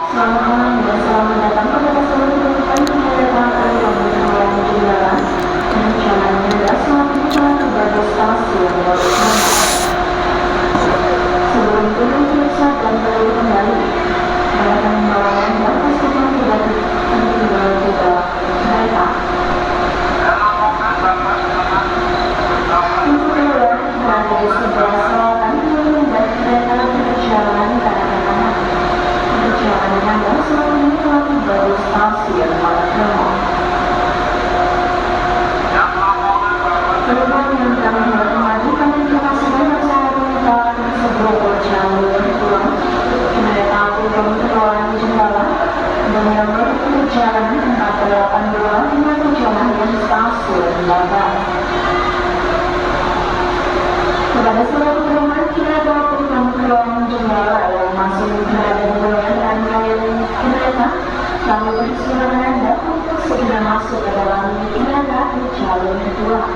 Selamat malam dan selamat datang kepada seluruh penumpang penerbangan yang berjalan di jalan. Perjalanan Anda selamat menikmati berbagai stasiun bersama. Sebelum turun pesawat dan perlu kembali, barang bawaan Anda pastikan tidak tertinggal di dalam kereta. Untuk keluar berada di sebelah selatan kiri dan kereta berjalan ke arah kanan. Perjalanan Anda selalu melewati berbagai stasiun Malioboro. Penumpang yang kami hormati, kami terima kasih banyak saya minta sebelum berjalur pulang kereta api Kementerian Jenderal dengan nomor perjalanan 482 dengan tujuan akhir stasiun Babat. Kepada seluruh penumpang kereta api Kementerian Jenderal yang masih berada di bawah rangkaian kereta, kami persilakan Anda untuk segera masuk ke dalam kereta di jalur kedua.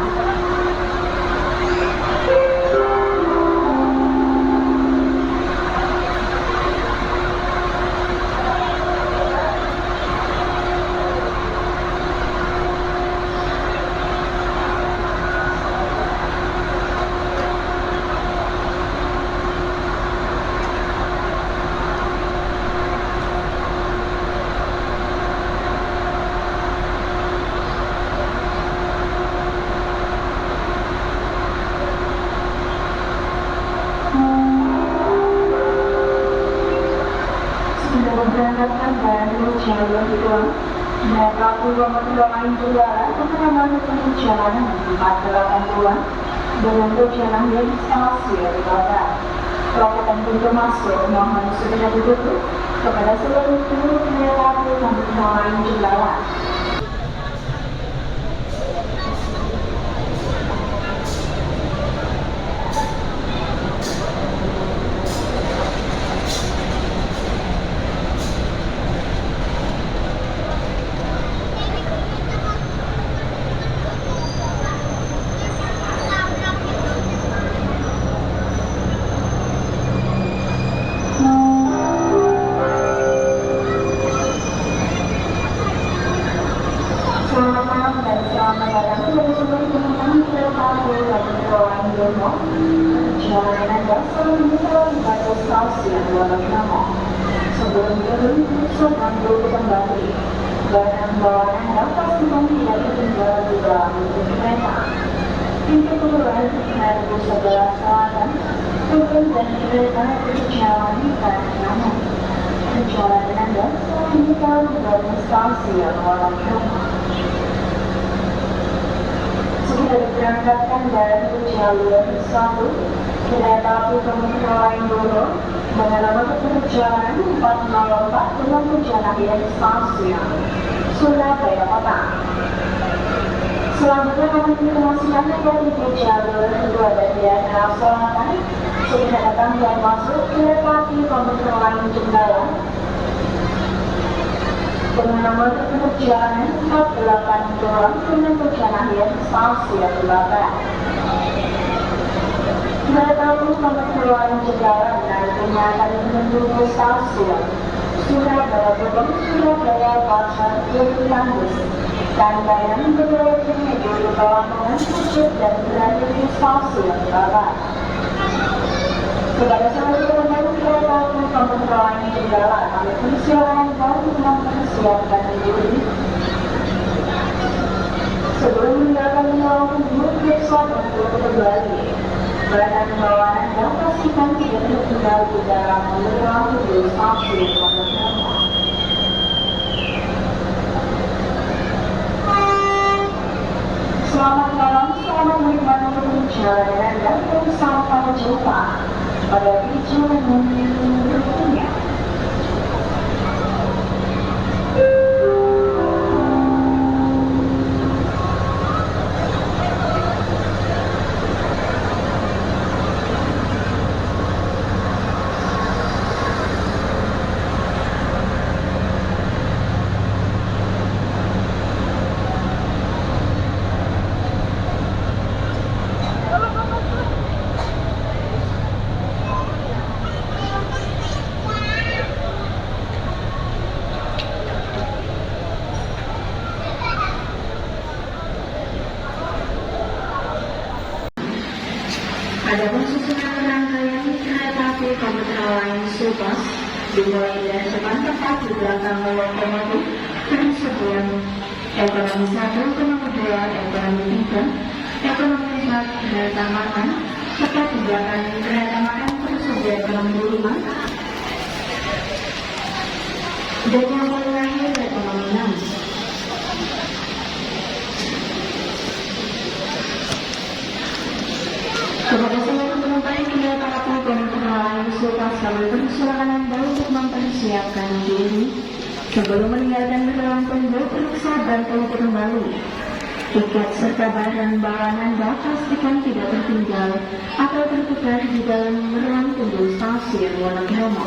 Berangkatkan dari jalur kedua, kereta api Kementerian Jenderal mengalami perjalanan 482 dengan tujuan akhir stasiun Babat. Loket pintu masuk mohon segera ditutup kepada seluruh kru kereta api Kementerian Jenderal. Selamat malam dan selamat datang kepada seluruh penumpang kereta api Kementerian Jenderal. Perjalanan Anda selalu melewati berbagai stasiun Malioboro. Sebelum turun, silakan dulu kembali. Barang bawaan Anda pastikan tidak tertinggal di dalam kereta. Pintu keluar di sebelah selatan, turun dan kereta berjalan ke arah kanan. Perjalanan Anda selalu melewati berbagai stasiun Malioboro. Sudah diberangkatkan dari jalur 1 kereta api Kementerian Jenderal dengan nomor perjalanan 404 dengan tujuan akhir stasiun Surabaya Kota. Selanjutnya kami informasikan dari jalur kedua dari arah selatan sudah datang dan masuk kereta api Kementerian Jenderal dengan nomor perjalanan 482 dengan tujuan akhir stasiun Babat. Kereta api Kementerian Jenderal nantinya akan menuju ke stasiun Surabaya Gubeng, Surabaya Pasar, Tanggus. Rangkaian kedua ini di Lamongan, Pucuk dan berada di stasiun Babat. Kepada seluruh penumpang kereta api Kementerian Jenderal, kami persilakan untuk mempersiapkan diri. Sebelum meninggalkan ruang tunggu, pesawat untuk kembali. Barang bawaan Anda pastikan tidak tertinggal di dalam ruang tunggu stasiun Malioboro. Selamat malam, selamat menikmati perjalanan Anda dan sampai jumpa pada perjalanan berikutnya. Adapun susunan rangkaian kereta api komuter lain Subas dimulai dari depan tepat di belakang lokomotif tersebut ekonomi 1, ekonomi 2, ekonomi 3, ekonomi 4, kereta makan, tepat di belakang kereta makan tersebut ekonomi 5, dan yang terakhir ekonomi 6. Kepada seluruh penumpang kereta api komuter lain Subas kami persilakan Anda untuk mempersiapkan diri sebelum meninggalkan ruang tunggu. Periksa dan tunggu kembali tiket serta barang bawaan Anda pastikan tidak tertinggal atau tertukar di dalam ruang tunggu stasiun Wonokromo.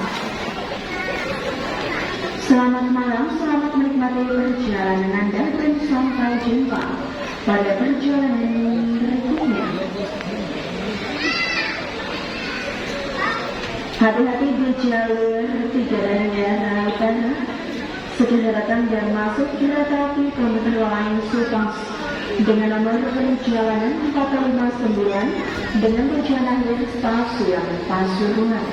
Selamat malam, selamat menikmati perjalanan Anda dan sampai jumpa pada perjalanan berikutnya. Hati-hati di jalur 3 dan daerah utara. Segera datang dan masuk kereta api komuter lain Subas dengan nomor perjalanan 459 dengan tujuan akhir stasiun Pasuruan.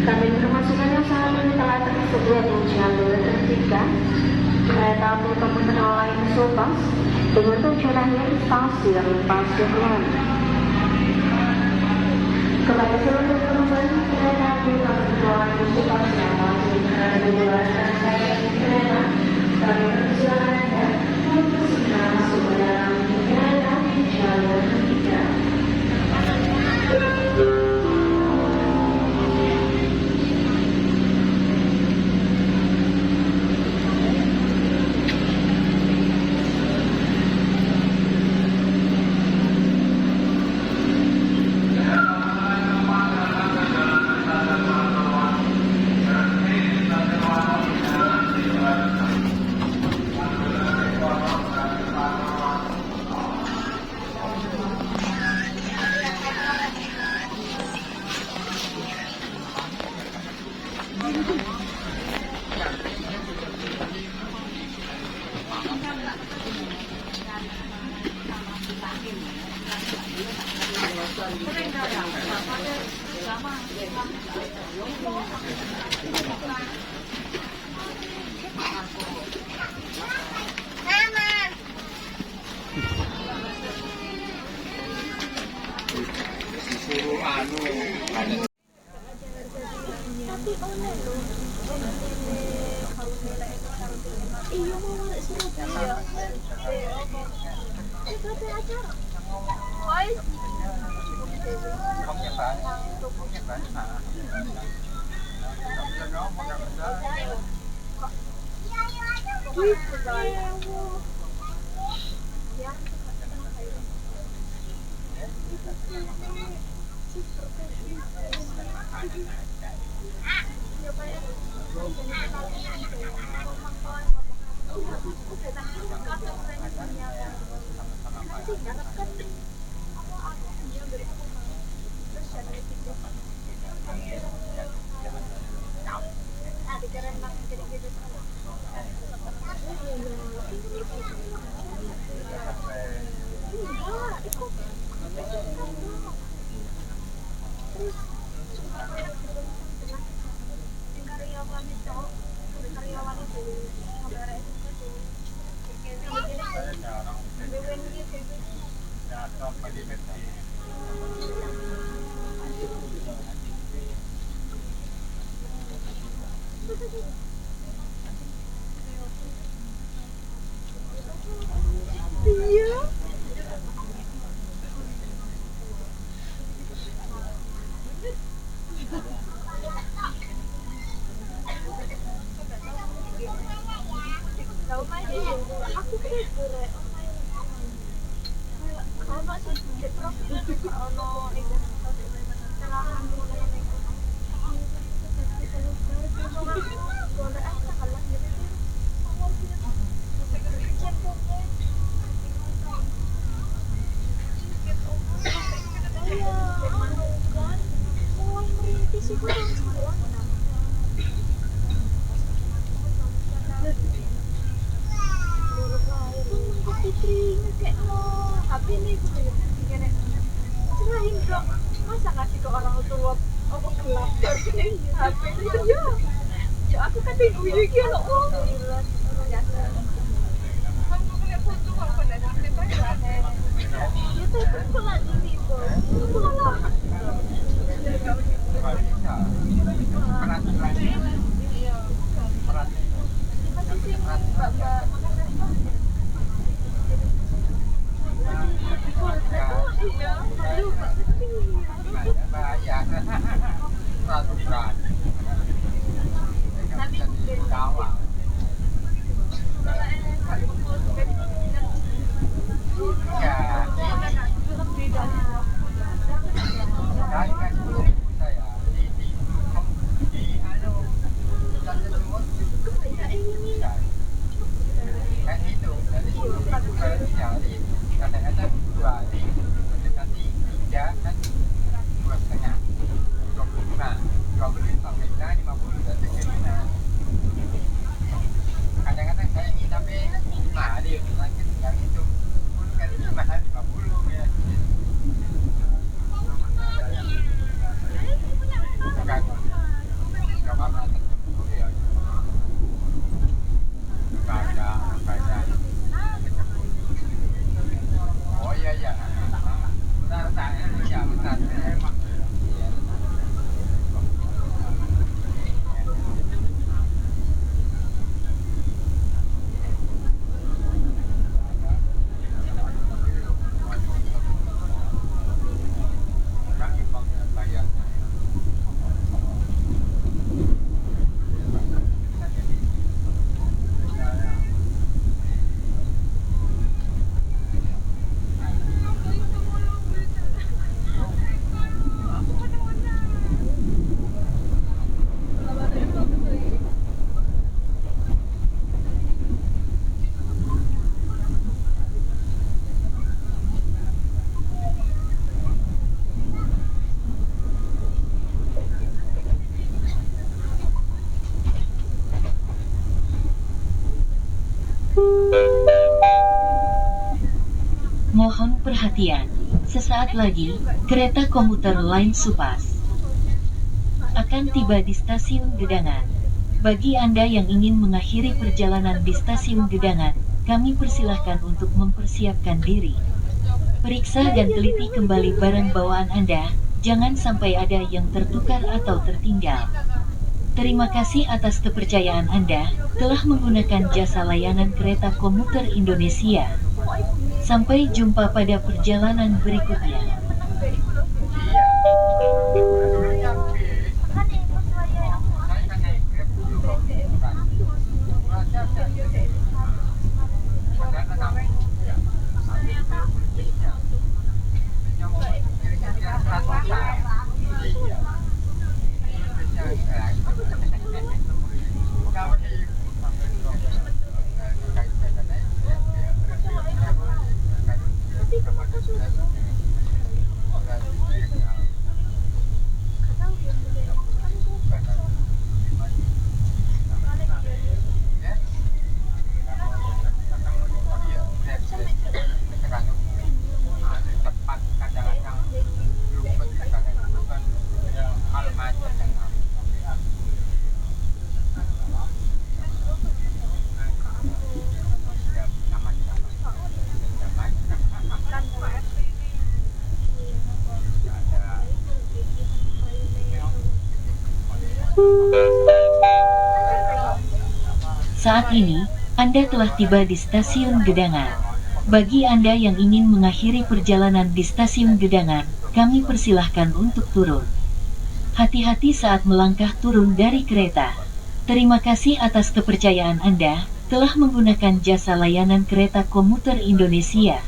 Kami informasikan yang saat ini telah tersedia di jalur 3 kereta api komuter lain Subas dengan tujuan akhir stasiun Pasuruan. Kepada seluruh penumpang kereta api komuter lain Subas yang masih berada di luar rangkaian kereta, kami persilakan Anda untuk segera masuk ke dalam kereta di jalur 3. Aku kayak gue ono sih cek terus ono itu serangan mulai itu boleh apa kalah gitu masa kasih ke orang tua apa gelap HP itu ya aku kan bingung iki ono Mohon perhatian, sesaat lagi, kereta komuter lain Supas akan tiba di stasiun Gedangan. Bagi Anda yang ingin mengakhiri perjalanan di stasiun Gedangan, kami persilahkan untuk mempersiapkan diri. Periksa dan teliti kembali barang bawaan Anda, jangan sampai ada yang tertukar atau tertinggal. Terima kasih atas kepercayaan Anda telah menggunakan jasa layanan kereta komuter Indonesia. Sampai jumpa pada perjalanan berikutnya. Saat ini, Anda telah tiba di stasiun Gedangan. Bagi Anda yang ingin mengakhiri perjalanan di stasiun Gedangan, kami persilahkan untuk turun. Hati-hati saat melangkah turun dari kereta. Terima kasih atas kepercayaan Anda telah menggunakan jasa layanan kereta komuter Indonesia.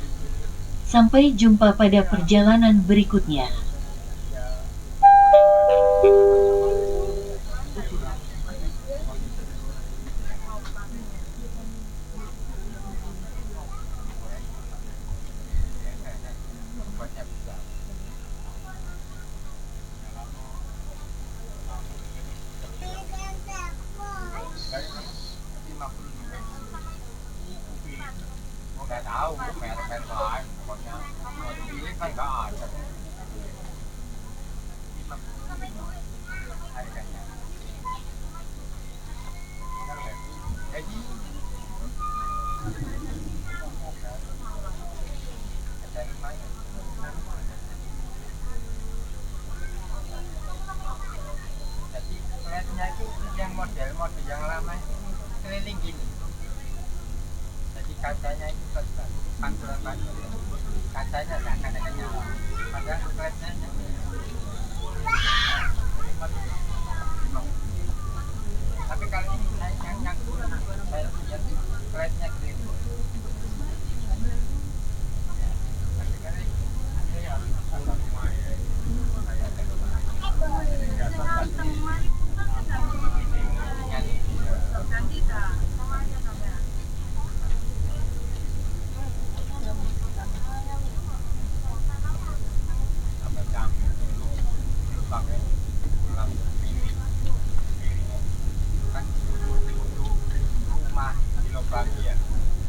Sampai jumpa pada perjalanan berikutnya. Nggak tahu, merek-merek lain pokoknya. Mau dipilih kan nggak ada. Harganya. Jadi jadi kelihatannya itu yang model yang lama itu keliling gini. Jadi kacanya itu pantulan-pantulan, kacanya nggak kadang nyala, padahal kelihatannya tapi kalau ini saya yang saya lihat kelihatannya keliling.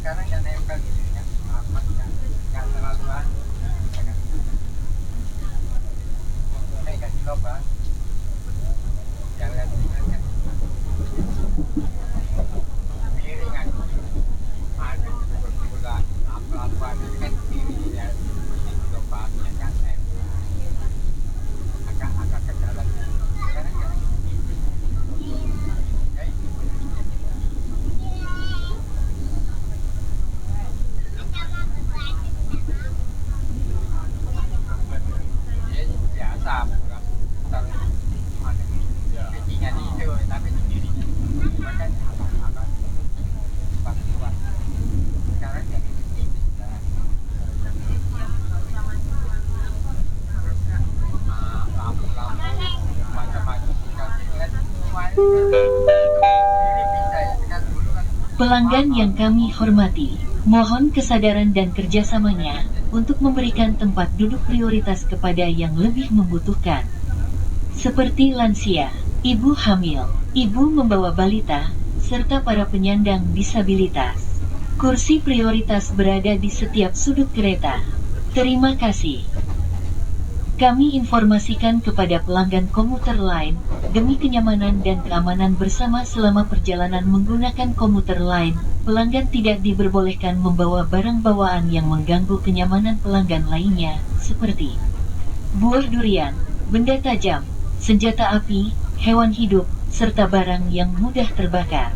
Sekarang yang nempel gitu ya, nggak terlalu ini kasih lubang, yang lihat ini kan miringan, ada juga apa-apa ini kan kiri ya, ini lubang yang kan nempel, agak ke dalam. Sekarang yang Pelanggan yang kami hormati, mohon kesadaran dan kerjasamanya untuk memberikan tempat duduk prioritas kepada yang lebih membutuhkan. Seperti lansia, ibu hamil, ibu membawa balita, serta para penyandang disabilitas. Kursi prioritas berada di setiap sudut kereta. Terima kasih. Kami informasikan kepada pelanggan komuter lain, demi kenyamanan dan keamanan bersama selama perjalanan menggunakan komuter lain, pelanggan tidak diperbolehkan membawa barang bawaan yang mengganggu kenyamanan pelanggan lainnya, seperti buah durian, benda tajam, senjata api, hewan hidup, serta barang yang mudah terbakar.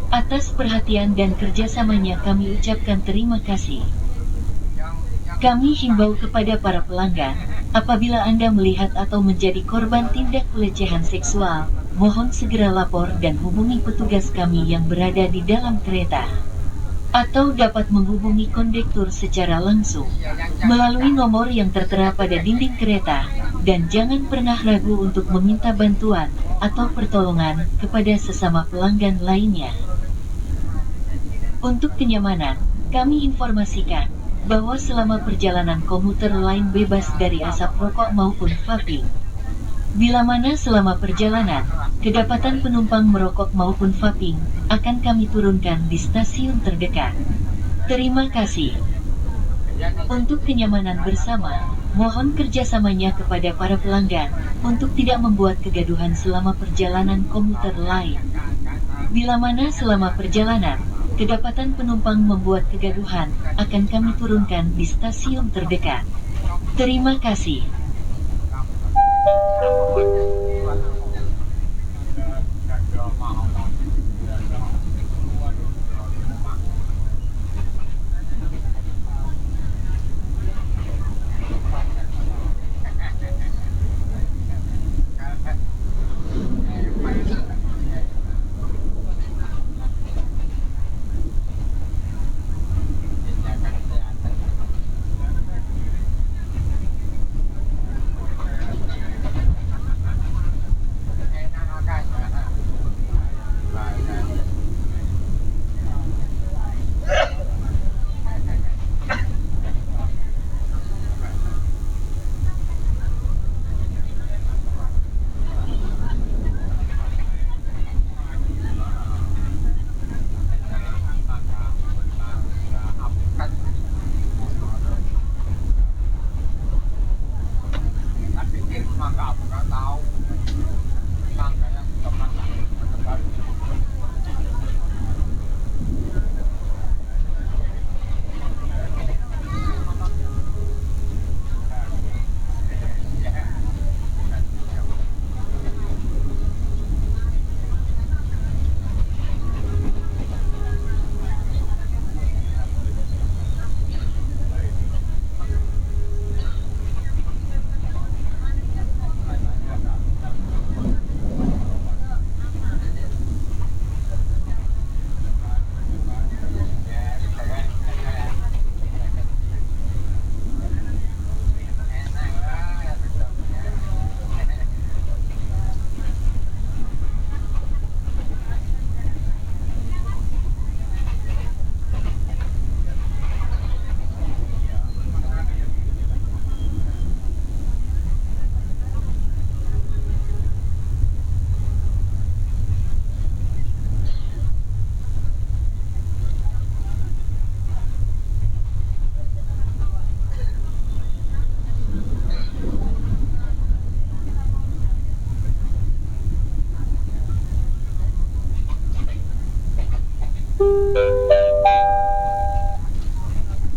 Atas perhatian dan kerjasamanya kami ucapkan terima kasih. Kami himbau kepada para pelanggan, apabila Anda melihat atau menjadi korban tindak pelecehan seksual, mohon segera lapor dan hubungi petugas kami yang berada di dalam kereta. Atau dapat menghubungi kondektur secara langsung, melalui nomor yang tertera pada dinding kereta, dan jangan pernah ragu untuk meminta bantuan, atau pertolongan, kepada sesama pelanggan lainnya. Untuk kenyamanan, kami informasikan, bahwa selama perjalanan komuter lain bebas dari asap rokok maupun vaping. Bila mana selama perjalanan, kedapatan penumpang merokok maupun vaping, akan kami turunkan di stasiun terdekat. Terima kasih. Untuk kenyamanan bersama, mohon kerjasamanya kepada para pelanggan, untuk tidak membuat kegaduhan selama perjalanan komuter lain. Bila mana selama perjalanan, kedapatan penumpang membuat kegaduhan, akan kami turunkan di stasiun terdekat. Terima kasih.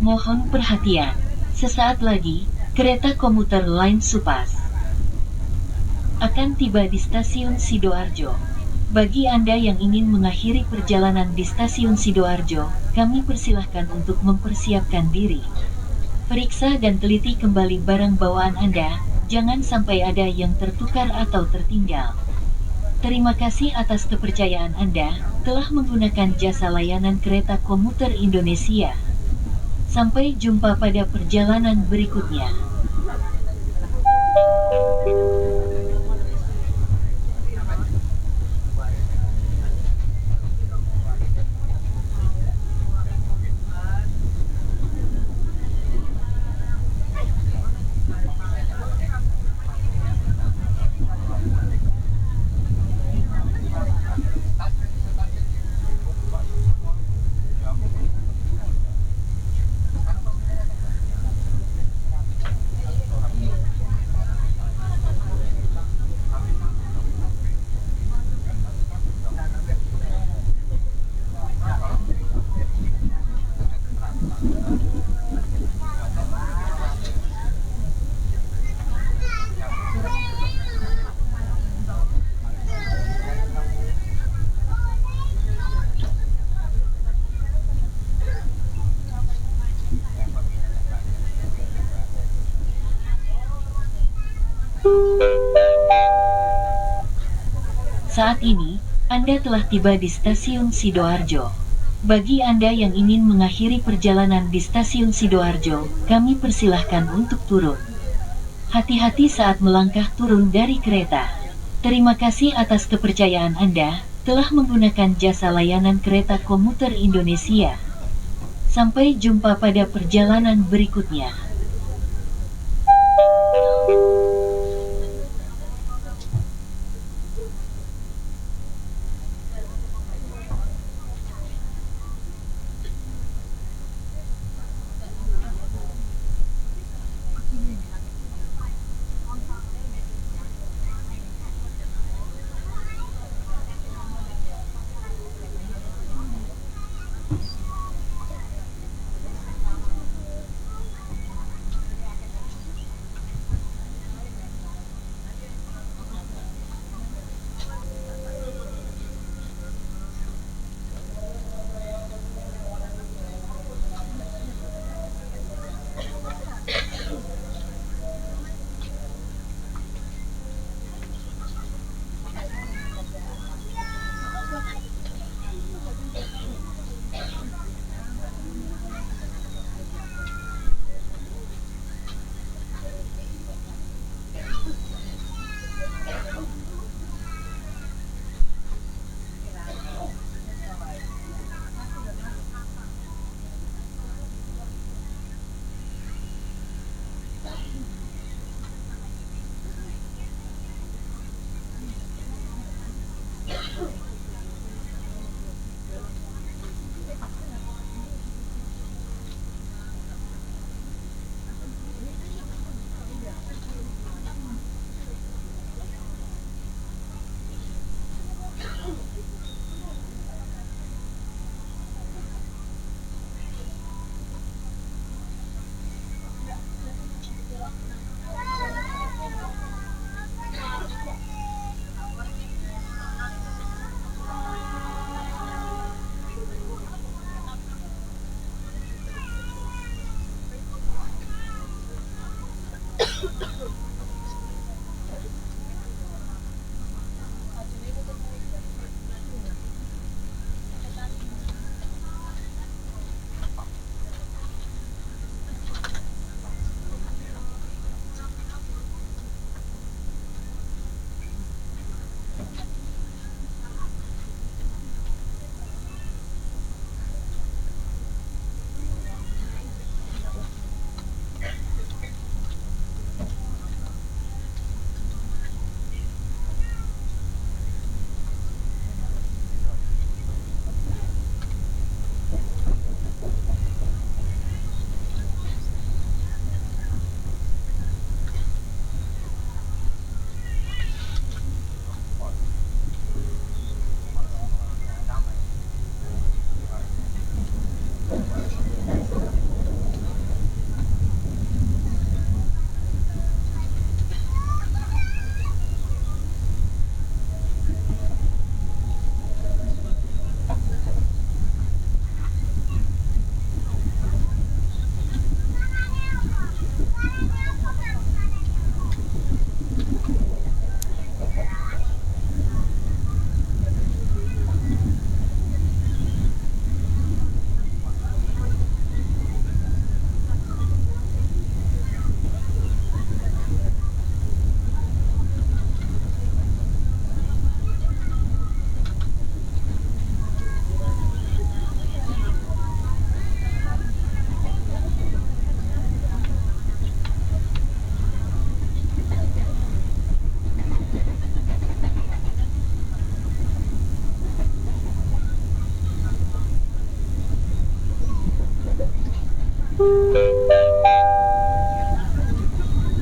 Mohon perhatian. Sesaat lagi, kereta komuter lain Supas akan tiba di stasiun Sidoarjo. Bagi Anda yang ingin mengakhiri perjalanan di stasiun Sidoarjo, kami persilahkan untuk mempersiapkan diri. Periksa dan teliti kembali barang bawaan Anda, jangan sampai ada yang tertukar atau tertinggal. Terima kasih atas kepercayaan Anda telah menggunakan jasa layanan kereta komuter Indonesia. Sampai jumpa pada perjalanan berikutnya. Saat ini, Anda telah tiba di stasiun Sidoarjo. Bagi Anda yang ingin mengakhiri perjalanan di stasiun Sidoarjo, kami persilahkan untuk turun. Hati-hati saat melangkah turun dari kereta. Terima kasih atas kepercayaan Anda telah menggunakan jasa layanan kereta komuter Indonesia. Sampai jumpa pada perjalanan berikutnya.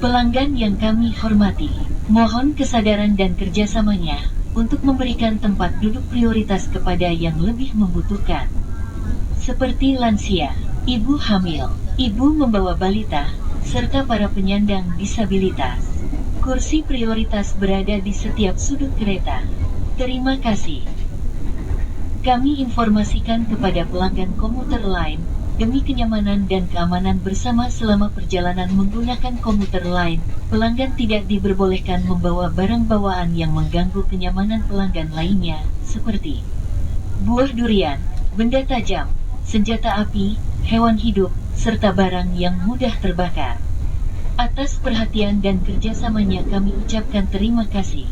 Pelanggan yang kami hormati, mohon kesadaran dan kerjasamanya untuk memberikan tempat duduk prioritas kepada yang lebih membutuhkan. Seperti lansia, ibu hamil, ibu membawa balita, serta para penyandang disabilitas. Kursi prioritas berada di setiap sudut kereta. Terima kasih. Kami informasikan kepada pelanggan komuter lain, demi kenyamanan dan keamanan bersama selama perjalanan menggunakan komuter lain, pelanggan tidak diperbolehkan membawa barang bawaan yang mengganggu kenyamanan pelanggan lainnya, seperti buah durian, benda tajam, senjata api, hewan hidup, serta barang yang mudah terbakar. Atas perhatian dan kerjasamanya kami ucapkan terima kasih.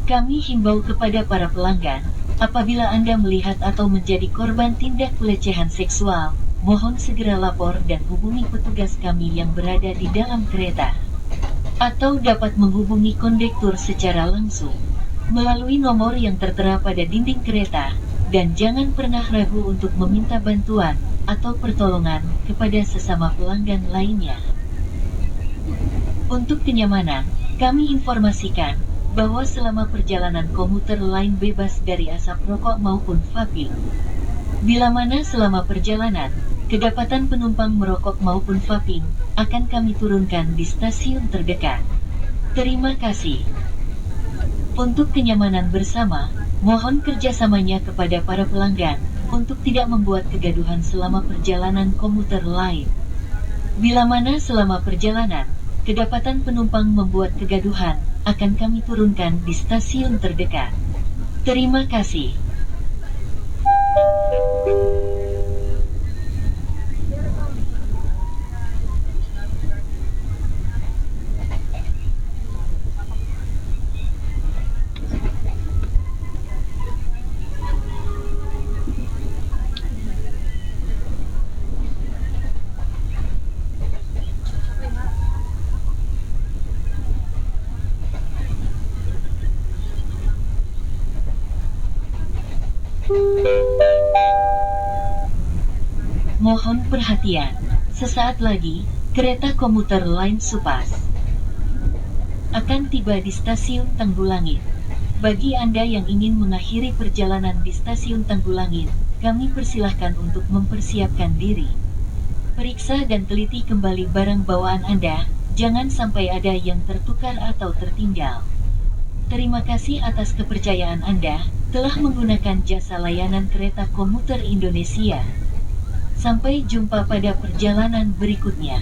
Kami himbau kepada para pelanggan, apabila Anda melihat atau menjadi korban tindak pelecehan seksual, mohon segera lapor dan hubungi petugas kami yang berada di dalam kereta. Atau dapat menghubungi kondektur secara langsung, melalui nomor yang tertera pada dinding kereta, dan jangan pernah ragu untuk meminta bantuan, atau pertolongan, kepada sesama pelanggan lainnya. Untuk kenyamanan, kami informasikan, bahwa selama perjalanan komuter lain bebas dari asap rokok maupun vaping. Bila mana selama perjalanan, kedapatan penumpang merokok maupun vaping, akan kami turunkan di stasiun terdekat. Terima kasih. Untuk kenyamanan bersama, mohon kerjasamanya kepada para pelanggan, untuk tidak membuat kegaduhan selama perjalanan komuter lain. Bila mana selama perjalanan, kedapatan penumpang membuat kegaduhan, akan kami turunkan di stasiun terdekat. Terima kasih. Mohon perhatian, sesaat lagi, kereta komuter lain Supas akan tiba di stasiun Tanggulangin. Bagi Anda yang ingin mengakhiri perjalanan di stasiun Tanggulangin, kami persilahkan untuk mempersiapkan diri. Periksa dan teliti kembali barang bawaan Anda, jangan sampai ada yang tertukar atau tertinggal. Terima kasih atas kepercayaan Anda, telah menggunakan jasa layanan kereta komuter Indonesia. Sampai jumpa pada perjalanan berikutnya.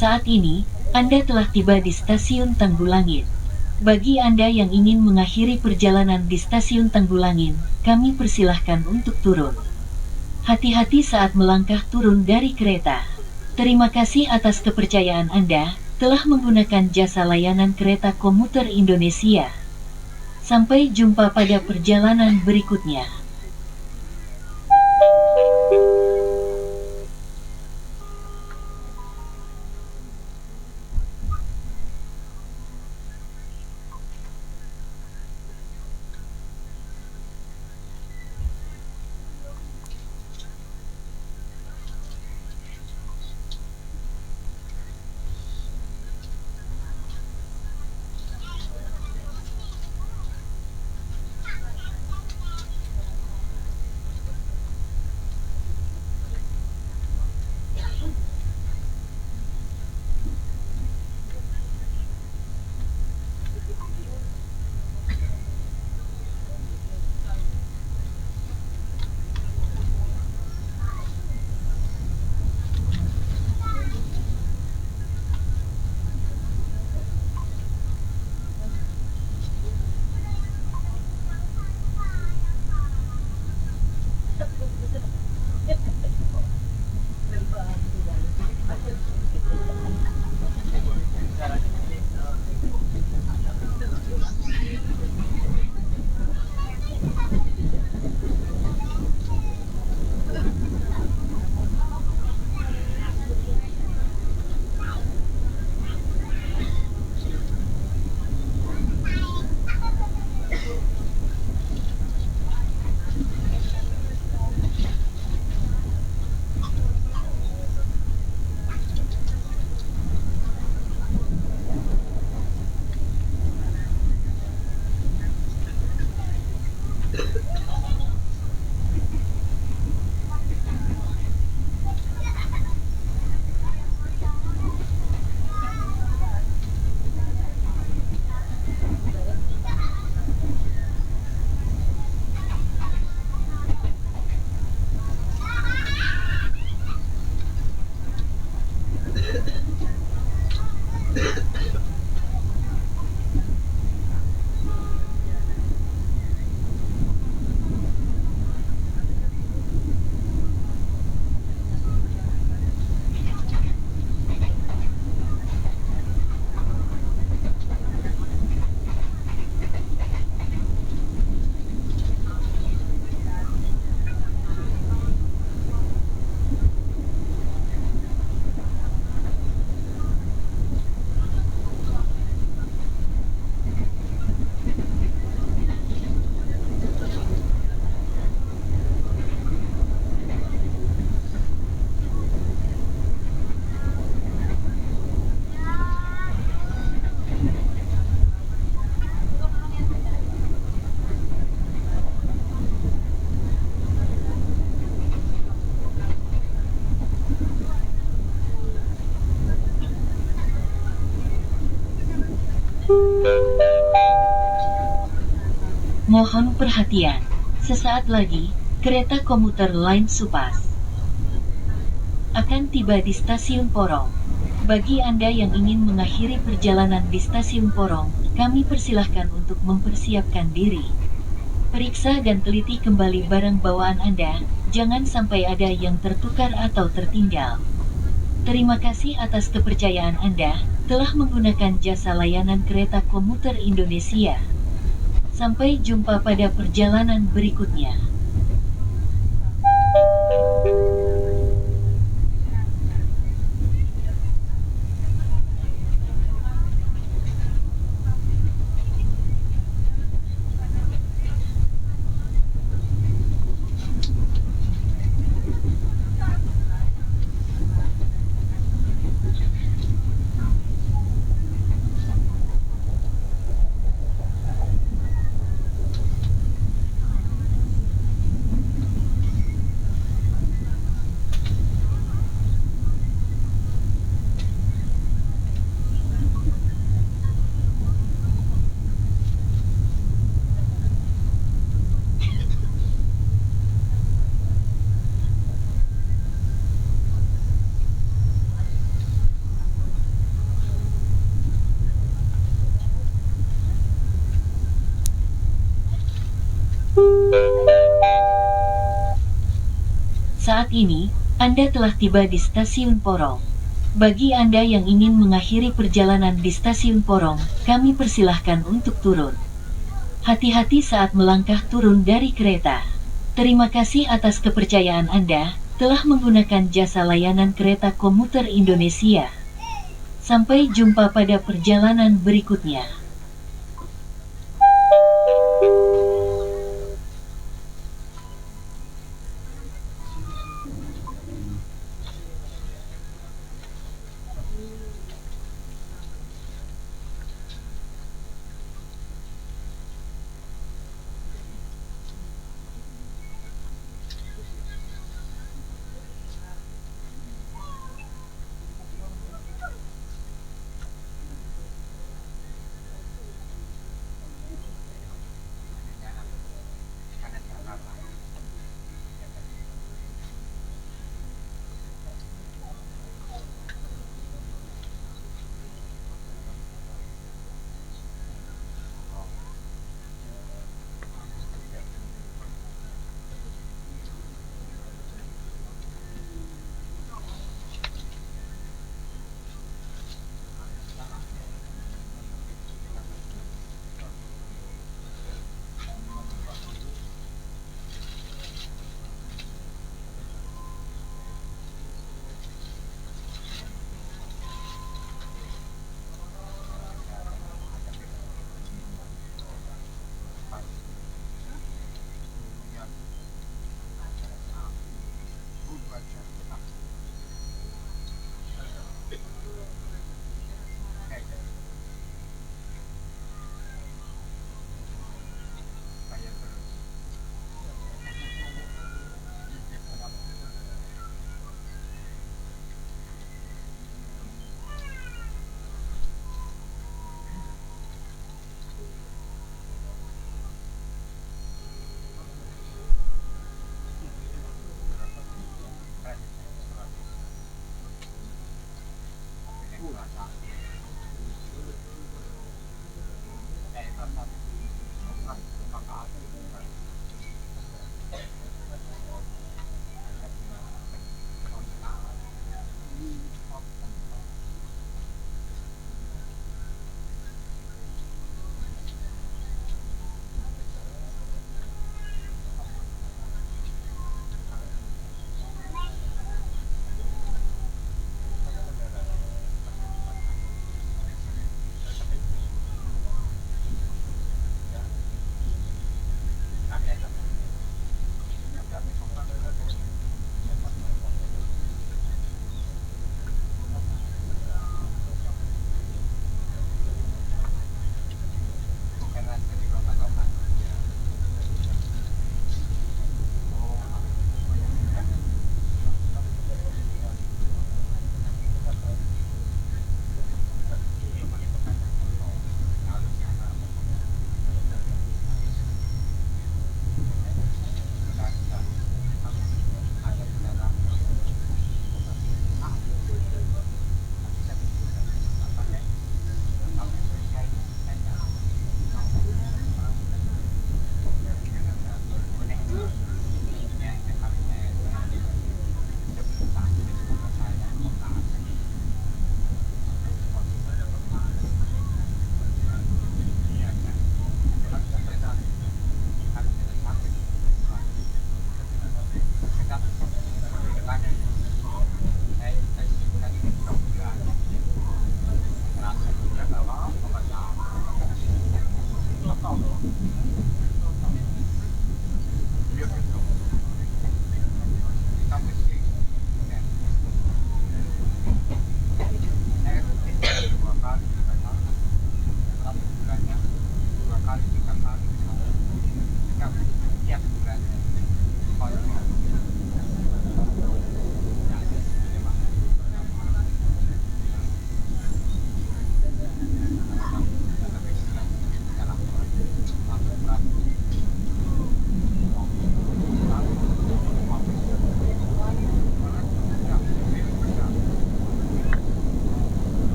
Saat ini, Anda telah tiba di stasiun Tanggulangin. Bagi Anda yang ingin mengakhiri perjalanan di stasiun Tanggulangin, kami persilahkan untuk turun. Hati-hati saat melangkah turun dari kereta. Terima kasih atas kepercayaan Anda, telah menggunakan jasa layanan kereta komuter Indonesia. Sampai jumpa pada perjalanan berikutnya. Mohon perhatian, sesaat lagi, kereta komuter lain Supas akan tiba di stasiun Porong. Bagi Anda yang ingin mengakhiri perjalanan di stasiun Porong, kami persilahkan untuk mempersiapkan diri. Periksa dan teliti kembali barang bawaan Anda, jangan sampai ada yang tertukar atau tertinggal. Terima kasih atas kepercayaan Anda telah menggunakan jasa layanan kereta komuter Indonesia. Sampai jumpa pada perjalanan berikutnya. Saat ini, Anda telah tiba di stasiun Porong. Bagi Anda yang ingin mengakhiri perjalanan di stasiun Porong, kami persilahkan untuk turun. Hati-hati saat melangkah turun dari kereta. Terima kasih atas kepercayaan Anda telah menggunakan jasa layanan kereta komuter Indonesia. Sampai jumpa pada perjalanan berikutnya.